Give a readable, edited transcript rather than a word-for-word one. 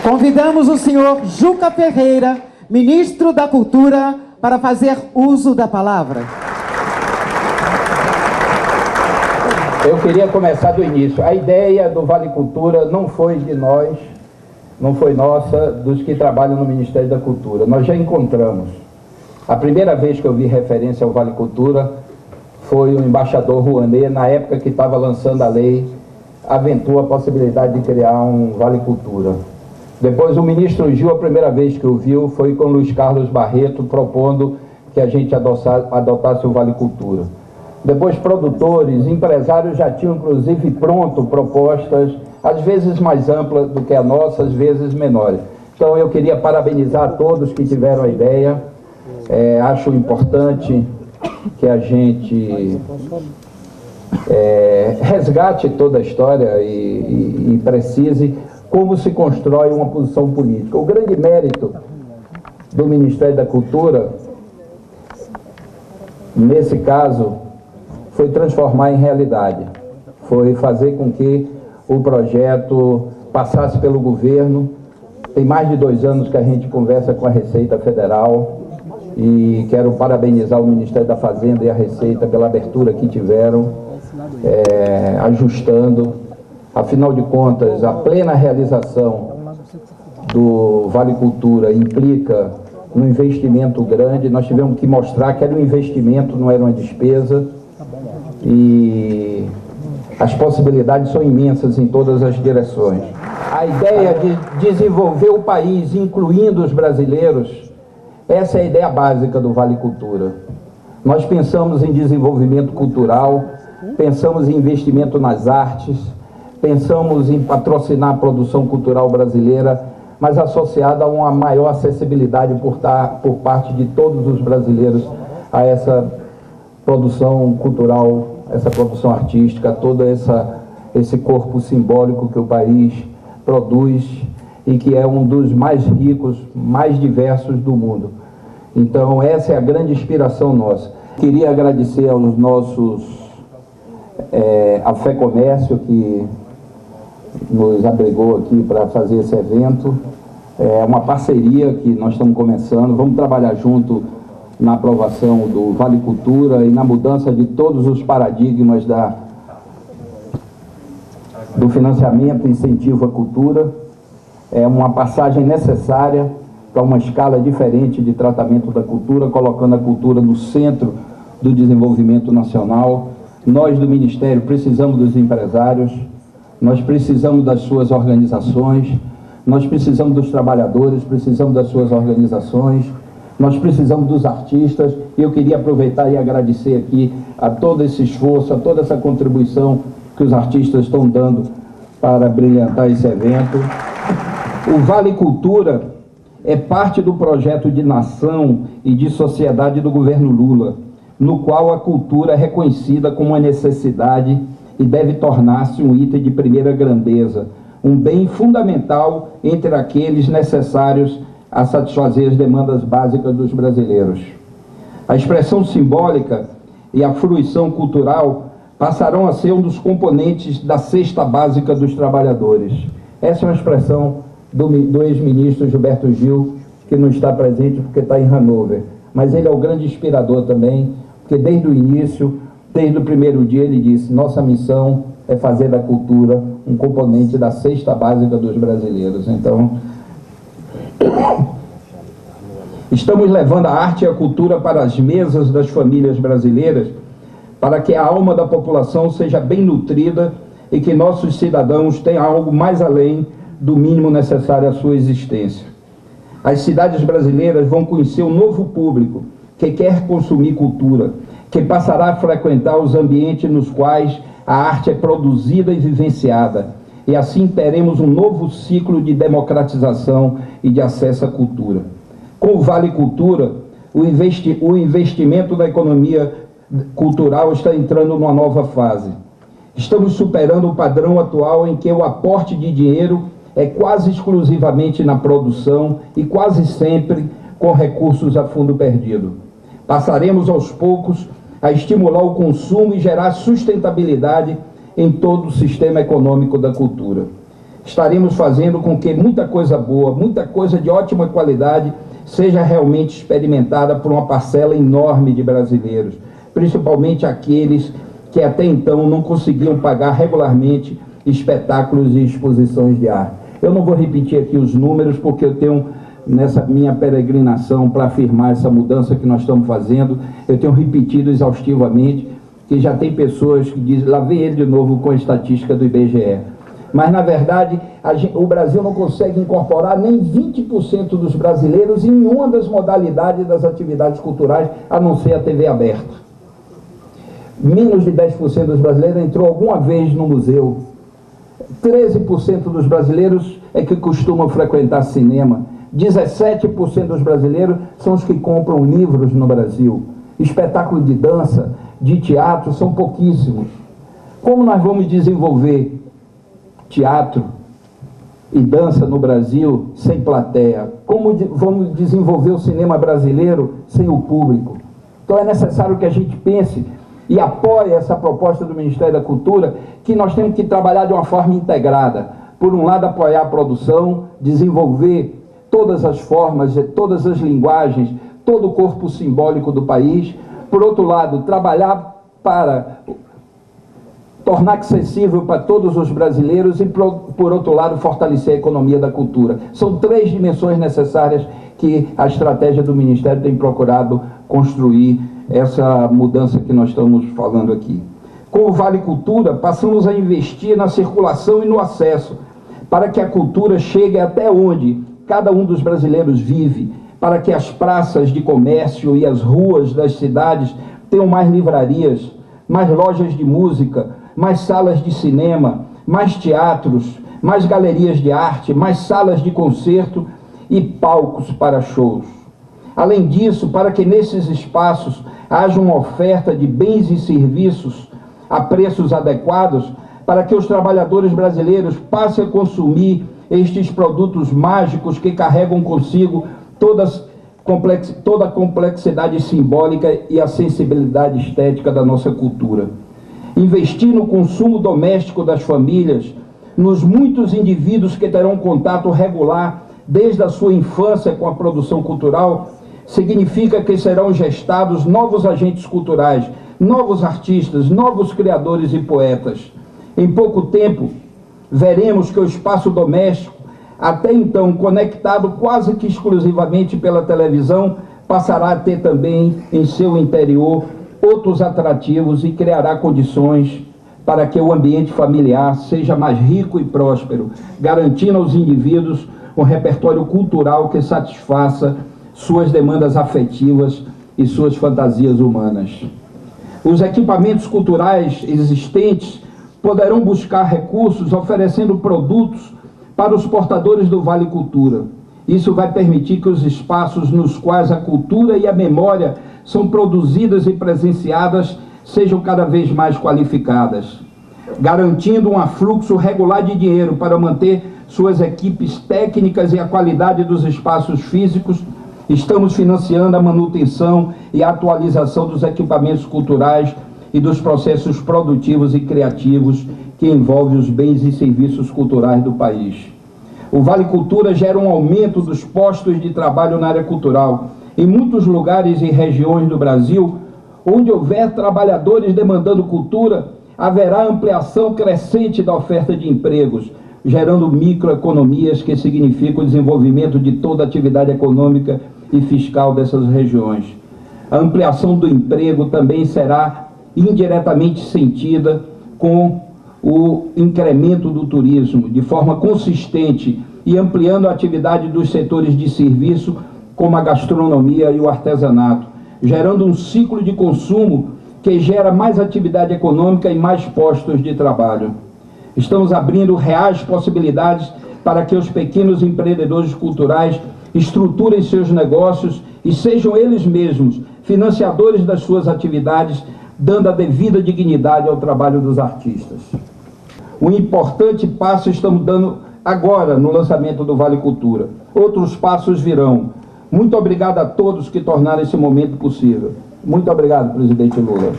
Convidamos o senhor Juca Ferreira, ministro da Cultura, para fazer uso da palavra. Eu queria começar do início. A ideia do Vale Cultura não foi de nós, não foi nossa, dos que trabalham no Ministério da Cultura. Nós já encontramos. A primeira vez que eu vi referência ao Vale Cultura foi o embaixador Rouanet, na época que estava lançando a lei, aventou a possibilidade de criar um Vale Cultura. Depois o ministro Gil, a primeira vez que o viu, foi com Luiz Carlos Barreto, propondo que a gente adotasse o Vale Cultura. Depois produtores, empresários já tinham inclusive pronto propostas, às vezes mais amplas do que a nossa, às vezes menores. Então eu queria parabenizar a todos que tiveram a ideia. Acho importante que a gente resgate toda a história e precise como se constrói uma posição política. O grande mérito do Ministério da Cultura, nesse caso, foi transformar em realidade, foi fazer com que o projeto passasse pelo governo. Tem mais de 2 anos que a gente conversa com a Receita Federal e quero parabenizar o Ministério da Fazenda e a Receita pela abertura que tiveram, ajustando. Afinal de contas, a plena realização do Vale Cultura implica um investimento grande. Nós tivemos que mostrar que era um investimento, não era uma despesa. E as possibilidades são imensas em todas as direções. A ideia de desenvolver o país, incluindo os brasileiros, essa é a ideia básica do Vale Cultura. Nós pensamos em desenvolvimento cultural, pensamos em investimento nas artes, pensamos em patrocinar a produção cultural brasileira, mas associada a uma maior acessibilidade por parte de todos os brasileiros a essa produção cultural, essa produção artística, todo esse corpo simbólico que o país produz e que é um dos mais ricos, mais diversos do mundo. Então essa é a grande inspiração nossa. Queria agradecer aos nossos, a Fé Comércio, que nos abrigou aqui para fazer esse evento. É uma parceria que nós estamos começando, vamos trabalhar junto na aprovação do Vale Cultura e na mudança de todos os paradigmas do financiamento e incentivo à cultura. É uma passagem necessária para uma escala diferente de tratamento da cultura, colocando a cultura no centro do desenvolvimento nacional. Nós do Ministério precisamos dos empresários, nós precisamos das suas organizações, nós precisamos dos trabalhadores, precisamos das suas organizações, nós precisamos dos artistas. E eu queria aproveitar e agradecer aqui a todo esse esforço, a toda essa contribuição que os artistas estão dando para brilhantar esse evento. O Vale Cultura é parte do projeto de nação e de sociedade do governo Lula, no qual a cultura é reconhecida como uma necessidade e deve tornar-se um item de primeira grandeza, um bem fundamental entre aqueles necessários a satisfazer as demandas básicas dos brasileiros. A expressão simbólica e a fruição cultural passarão a ser um dos componentes da cesta básica dos trabalhadores. Essa é uma expressão do ex-ministro Gilberto Gil, que não está presente porque está em Hannover, mas ele é o grande inspirador também, porque desde o início, desde o primeiro dia, ele disse: nossa missão é fazer da cultura um componente da cesta básica dos brasileiros. Então, estamos levando a arte e a cultura para as mesas das famílias brasileiras, para que a alma da população seja bem nutrida e que nossos cidadãos tenham algo mais além do mínimo necessário à sua existência. As cidades brasileiras vão conhecer um novo público que quer consumir cultura, que passará a frequentar os ambientes nos quais a arte é produzida e vivenciada, e assim teremos um novo ciclo de democratização e de acesso à cultura. Com o Vale Cultura, o investimento da economia cultural está entrando numa nova fase. Estamos superando o padrão atual em que o aporte de dinheiro é quase exclusivamente na produção e quase sempre com recursos a fundo perdido. Passaremos aos poucos a estimular o consumo e gerar sustentabilidade em todo o sistema econômico da cultura. estaremos fazendo com que muita coisa boa, muita coisa de ótima qualidade seja realmente experimentada por uma parcela enorme de brasileiros, principalmente aqueles que até então não conseguiam pagar regularmente espetáculos e exposições de arte. Eu não vou repetir aqui os números, porque eu tenho, nessa minha peregrinação para afirmar essa mudança que nós estamos fazendo, eu tenho repetido exaustivamente, que já tem pessoas que dizem, lá vem ele de novo com a estatística do IBGE. Mas, na verdade, o Brasil não consegue incorporar nem 20% dos brasileiros em nenhuma das modalidades das atividades culturais, a não ser a TV aberta. Menos de 10% dos brasileiros entrou alguma vez no museu. 13% dos brasileiros é que costumam frequentar cinema. 17% dos brasileiros são os que compram livros no Brasil. Espetáculo de dança, de teatro, são pouquíssimos. Como nós vamos desenvolver teatro e dança no Brasil sem plateia? Como vamos desenvolver o cinema brasileiro sem o público? Então é necessário que a gente pense e apoie essa proposta do Ministério da Cultura, que nós temos que trabalhar de uma forma integrada. Por um lado, apoiar a produção, desenvolver todas as formas, todas as linguagens, todo o corpo simbólico do país. Por outro lado, trabalhar para tornar acessível para todos os brasileiros e, por outro lado, fortalecer a economia da cultura. São três dimensões necessárias que a estratégia do Ministério tem procurado construir essa mudança que nós estamos falando aqui. Com o Vale Cultura, passamos a investir na circulação e no acesso, para que a cultura chegue até onde cada um dos brasileiros vive, para que as praças de comércio e as ruas das cidades tenham mais livrarias, mais lojas de música, mais salas de cinema, mais teatros, mais galerias de arte, mais salas de concerto e palcos para shows. Além disso, para que nesses espaços haja uma oferta de bens e serviços a preços adequados, para que os trabalhadores brasileiros passem a consumir estes produtos mágicos que carregam consigo toda a complexidade simbólica e a sensibilidade estética da nossa cultura. Investir no consumo doméstico das famílias, nos muitos indivíduos que terão contato regular desde a sua infância com a produção cultural, significa que serão gestados novos agentes culturais, novos artistas, novos criadores e poetas. Em pouco tempo, veremos que o espaço doméstico, até então conectado quase que exclusivamente pela televisão, passará a ter também em seu interior outros atrativos e criará condições para que o ambiente familiar seja mais rico e próspero, garantindo aos indivíduos um repertório cultural que satisfaça suas demandas afetivas e suas fantasias humanas. Os equipamentos culturais existentes poderão buscar recursos oferecendo produtos para os portadores do Vale Cultura. Isso vai permitir que os espaços nos quais a cultura e a memória são produzidas e presenciadas sejam cada vez mais qualificadas, garantindo um afluxo regular de dinheiro para manter suas equipes técnicas e a qualidade dos espaços físicos. Estamos financiando a manutenção e a atualização dos equipamentos culturais e dos processos produtivos e criativos que envolvem os bens e serviços culturais do país. O Vale Cultura gera um aumento dos postos de trabalho na área cultural. Em muitos lugares e regiões do Brasil, onde houver trabalhadores demandando cultura, haverá ampliação crescente da oferta de empregos, gerando microeconomias que significam o desenvolvimento de toda a atividade econômica e fiscal dessas regiões. A ampliação do emprego também será indiretamente sentida com o incremento do turismo, de forma consistente e ampliando a atividade dos setores de serviço, como a gastronomia e o artesanato, gerando um ciclo de consumo que gera mais atividade econômica e mais postos de trabalho. Estamos abrindo reais possibilidades para que os pequenos empreendedores culturais estruturem seus negócios e sejam eles mesmos financiadores das suas atividades, dando a devida dignidade ao trabalho dos artistas. Um importante passo estamos dando agora no lançamento do Vale Cultura. Outros passos virão. Muito obrigado a todos que tornaram esse momento possível. Muito obrigado, presidente Lula.